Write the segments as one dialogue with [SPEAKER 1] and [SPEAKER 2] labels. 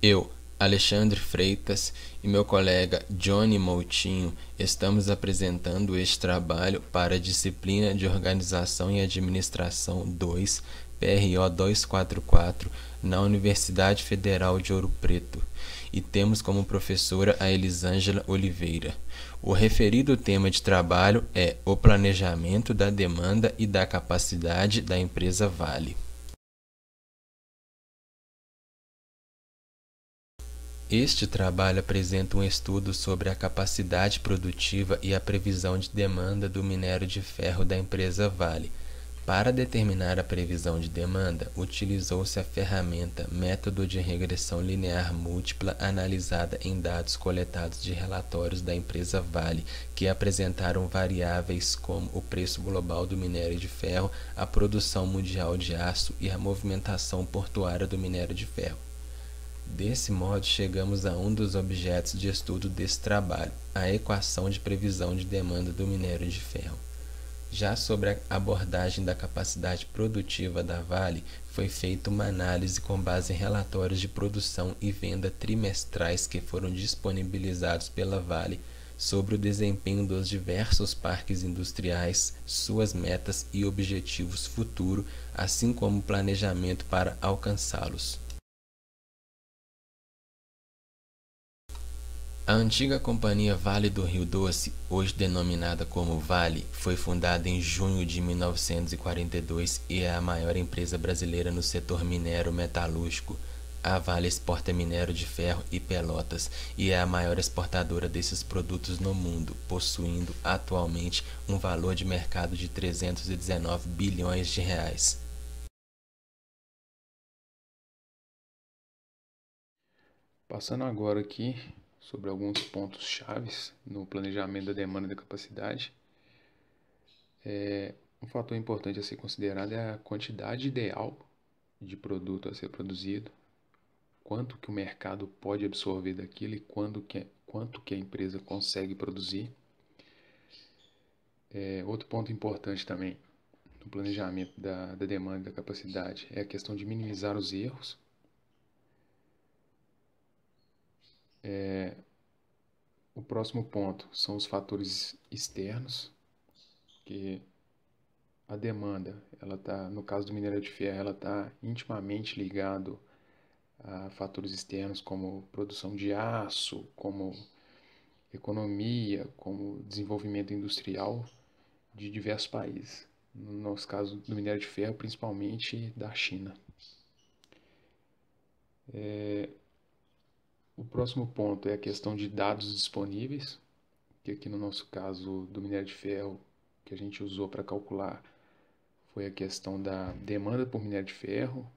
[SPEAKER 1] Eu, Alexandre Freitas, e meu colega Johnny Moutinho estamos apresentando este trabalho para a disciplina de Organização e Administração 2, PRO 244, na Universidade Federal de Ouro Preto, e temos como professora a Elisângela Oliveira. O referido tema de trabalho é o planejamento da demanda e da capacidade da empresa Vale. Este trabalho apresenta um estudo sobre a capacidade produtiva e a previsão de demanda do minério de ferro da empresa Vale. Para determinar a previsão de demanda, utilizou-se a ferramenta Método de Regressão Linear Múltipla analisada em dados coletados de relatórios da empresa Vale, que apresentaram variáveis como o preço global do minério de ferro, a produção mundial de aço e a movimentação portuária do minério de ferro. Desse modo, chegamos a um dos objetos de estudo desse trabalho, a equação de previsão de demanda do minério de ferro. Já sobre a abordagem da capacidade produtiva da Vale, foi feita uma análise com base em relatórios de produção e venda trimestrais que foram disponibilizados pela Vale sobre o desempenho dos diversos parques industriais, suas metas e objetivos futuros, assim como o planejamento para alcançá-los. A antiga Companhia Vale do Rio Doce, hoje denominada como Vale, foi fundada em junho de 1942 e é a maior empresa brasileira no setor minero-metalúrgico. A Vale exporta minério de ferro e pelotas e é a maior exportadora desses produtos no mundo, possuindo atualmente um valor de mercado de 319 bilhões de reais.
[SPEAKER 2] Passando agora aqui sobre alguns pontos chaves no planejamento da demanda e da capacidade, um fator importante a ser considerado é a quantidade ideal de produto a ser produzido, quanto que o mercado pode absorver daquilo e quanto que a empresa consegue produzir. Outro ponto importante também no planejamento da demanda e da capacidade é a questão de minimizar os erros. O próximo ponto são os fatores externos, que a demanda, ela tá, no caso do minério de ferro, ela está intimamente ligado a fatores externos como produção de aço, como economia, como desenvolvimento industrial de diversos países. No nosso caso do minério de ferro, principalmente da China. O próximo ponto é a questão de dados disponíveis, que aqui no nosso caso do minério de ferro, que a gente usou para calcular foi a questão da demanda por minério de ferro,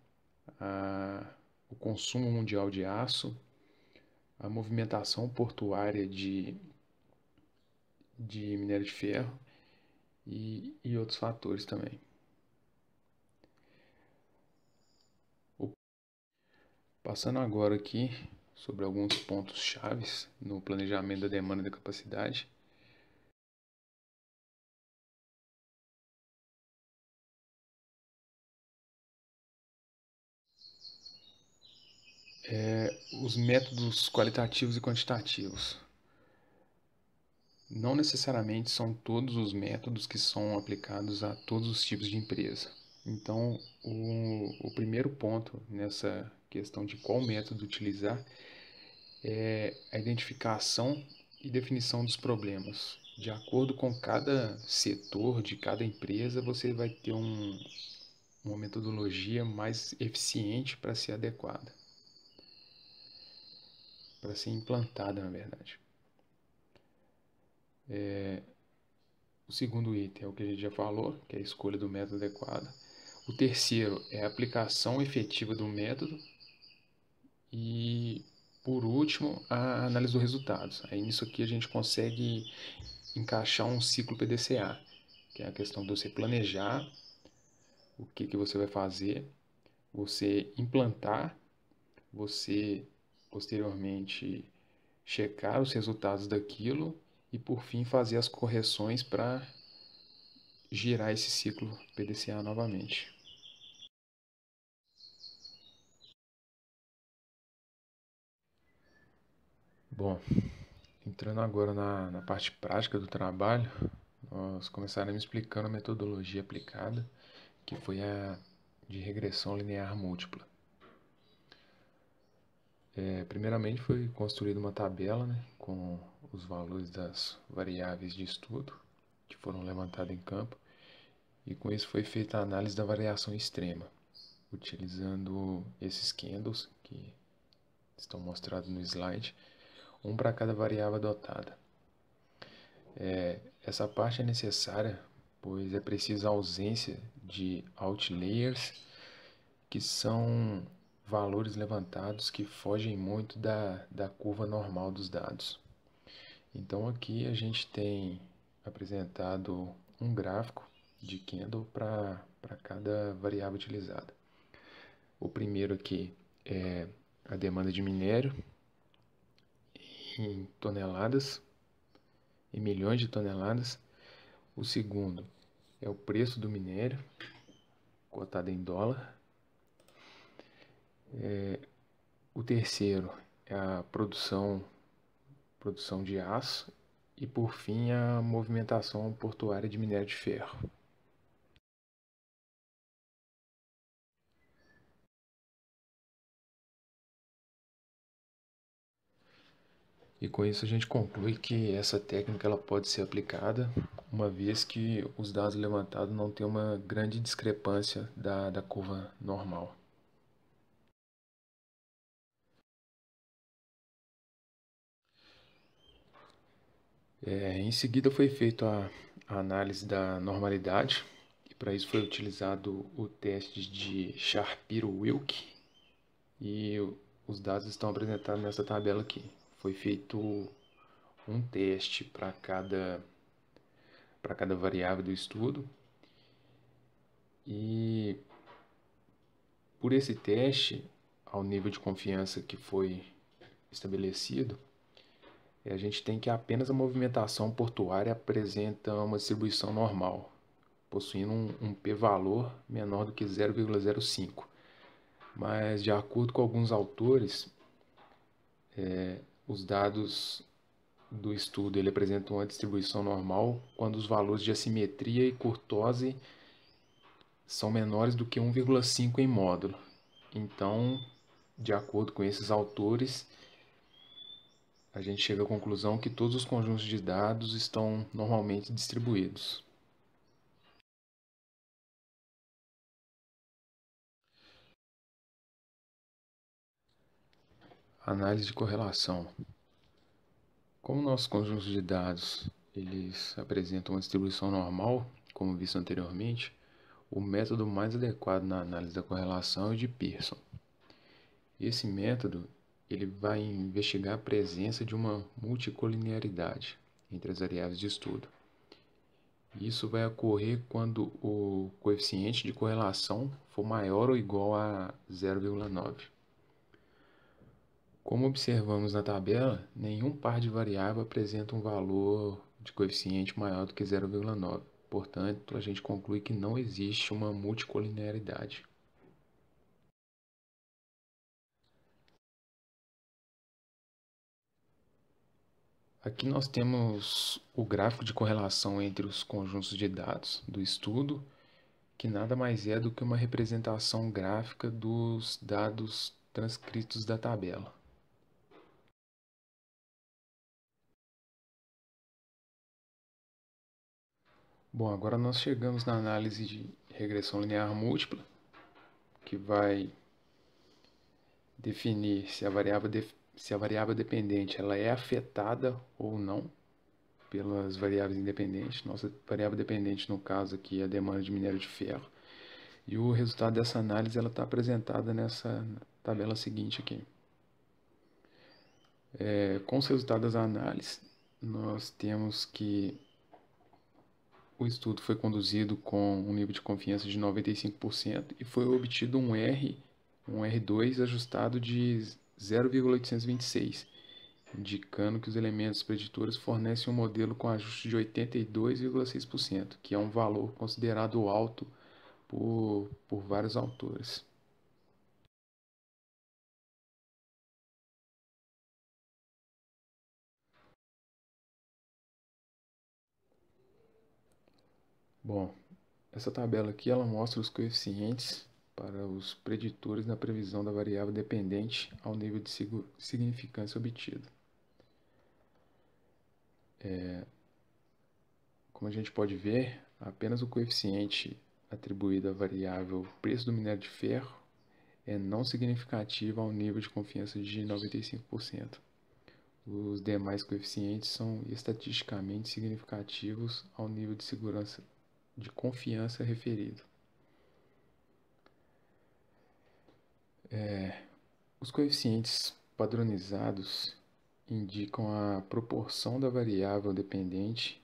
[SPEAKER 2] o consumo mundial de aço, a movimentação portuária de minério de ferro e outros fatores também. Passando agora aqui sobre alguns pontos chaves no planejamento da demanda e da capacidade. Os métodos qualitativos e quantitativos. Não necessariamente são todos os métodos que são aplicados a todos os tipos de empresa. Então, o primeiro ponto nessa questão de qual método utilizar é a identificação e definição dos problemas. De acordo com cada setor de cada empresa, você vai ter uma metodologia mais eficiente para ser adequada, para ser implantada, na verdade. O segundo item é o que a gente já falou, que é a escolha do método adequado. O terceiro é a aplicação efetiva do método. E, por último, a análise dos resultados. Aí, nisso aqui, a gente consegue encaixar um ciclo PDCA, que é a questão de você planejar o que você vai fazer, você implantar, você, posteriormente, checar os resultados daquilo e, por fim, fazer as correções para girar esse ciclo PDCA novamente. Bom, entrando agora na parte prática do trabalho, nós começaremos explicando a metodologia aplicada, que foi a de regressão linear múltipla. Primeiramente foi construída uma tabela, né, com os valores das variáveis de estudo que foram levantadas em campo, e com isso foi feita a análise da variação extrema, utilizando esses candles que estão mostrados no slide, um para cada variável adotada. Essa parte é necessária, pois é preciso a ausência de outliers, que são valores levantados que fogem muito da curva normal dos dados. Então aqui a gente tem apresentado um gráfico de candle para cada variável utilizada. O primeiro aqui é a demanda de minério em toneladas, em milhões de toneladas. O segundo é o preço do minério, cotado em dólar. O terceiro é a produção de aço. E por fim, a movimentação portuária de minério de ferro. E com isso a gente conclui que essa técnica ela pode ser aplicada, uma vez que os dados levantados não têm uma grande discrepância da curva normal. Em seguida foi feita a análise da normalidade, e para isso foi utilizado o teste de Shapiro-Wilk, e os dados estão apresentados nessa tabela aqui. Foi feito um teste para cada variável do estudo, e por esse teste, ao nível de confiança que foi estabelecido, a gente tem que apenas a movimentação portuária apresenta uma distribuição normal, possuindo um p-valor menor do que 0,05. Mas, de acordo com alguns autores, os dados do estudo ele apresentam uma distribuição normal quando os valores de assimetria e curtose são menores do que 1,5 em módulo. Então, de acordo com esses autores, a gente chega à conclusão que todos os conjuntos de dados estão normalmente distribuídos. Análise de correlação. Como nossos conjuntos de dados eles apresentam uma distribuição normal, como visto anteriormente, o método mais adequado na análise da correlação é o de Pearson. Esse método ele vai investigar a presença de uma multicolinearidade entre as variáveis de estudo. Isso vai ocorrer quando o coeficiente de correlação for maior ou igual a 0,9. Como observamos na tabela, nenhum par de variável apresenta um valor de coeficiente maior do que 0,9. Portanto, a gente conclui que não existe uma multicolinearidade. Aqui nós temos o gráfico de correlação entre os conjuntos de dados do estudo, que nada mais é do que uma representação gráfica dos dados transcritos da tabela. Bom, agora nós chegamos na análise de regressão linear múltipla, que vai definir se a variável dependente ela é afetada ou não pelas variáveis independentes. Nossa variável dependente, no caso aqui, é a demanda de minério de ferro. E o resultado dessa análise está apresentada nessa tabela seguinte aqui. Com os resultados da análise, nós temos que o estudo foi conduzido com um nível de confiança de 95% e foi obtido um R2 ajustado de 0,826, indicando que os elementos preditores fornecem um modelo com ajuste de 82,6%, que é um valor considerado alto por vários autores. Bom, essa tabela aqui ela mostra os coeficientes para os preditores na previsão da variável dependente ao nível de significância obtido. Como a gente pode ver, apenas o coeficiente atribuído à variável preço do minério de ferro é não significativo ao nível de confiança de 95%. Os demais coeficientes são estatisticamente significativos ao nível de segurança de confiança referido. Os coeficientes padronizados indicam a proporção da variável dependente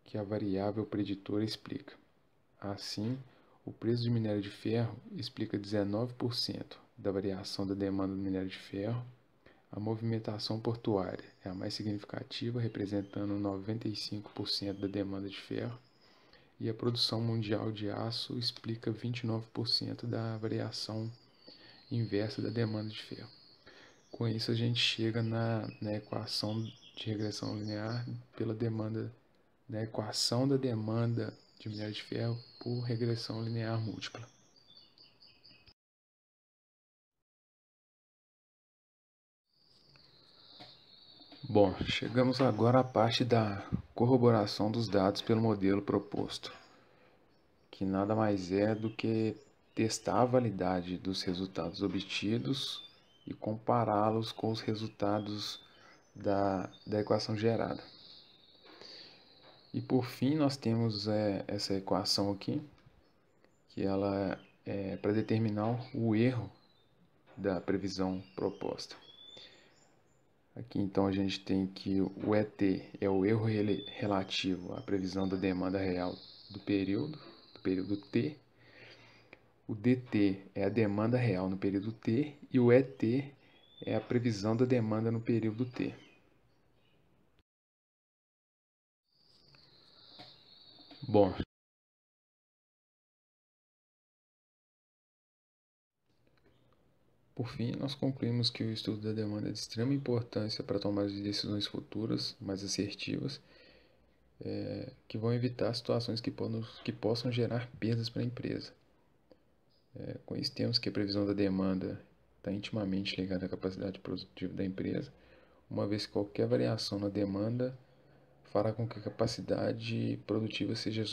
[SPEAKER 2] que a variável preditora explica. Assim, o preço de minério de ferro explica 19% da variação da demanda do minério de ferro. A movimentação portuária é a mais significativa, representando 95% da demanda de ferro, e a produção mundial de aço explica 29% da variação inversa da demanda de ferro. Com isso, a gente chega na equação de regressão linear pela demanda, na equação da demanda de minério de ferro por regressão linear múltipla. Bom, chegamos agora à parte da corroboração dos dados pelo modelo proposto, que nada mais é do que testar a validade dos resultados obtidos e compará-los com os resultados da equação gerada. E por fim, nós temos essa equação aqui, que ela é para determinar o erro da previsão proposta. Aqui então a gente tem que o ET é o erro relativo à previsão da demanda real do período T. O DT é a demanda real no período T e o ET é a previsão da demanda no período T. Bom, por fim, nós concluímos que o estudo da demanda é de extrema importância para tomar decisões futuras mais assertivas, que vão evitar situações que possam gerar perdas para a empresa. Com isso, temos que a previsão da demanda está intimamente ligada à capacidade produtiva da empresa, uma vez que qualquer variação na demanda fará com que a capacidade produtiva seja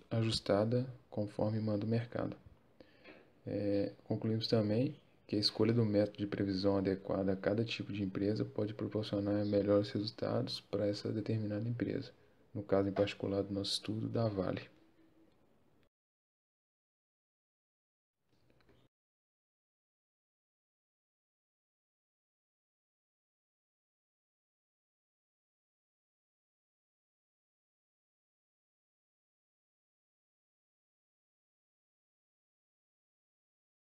[SPEAKER 2] ajustada conforme manda o mercado. Concluímos também que a escolha do método de previsão adequado a cada tipo de empresa pode proporcionar melhores resultados para essa determinada empresa, no caso em particular do nosso estudo da Vale.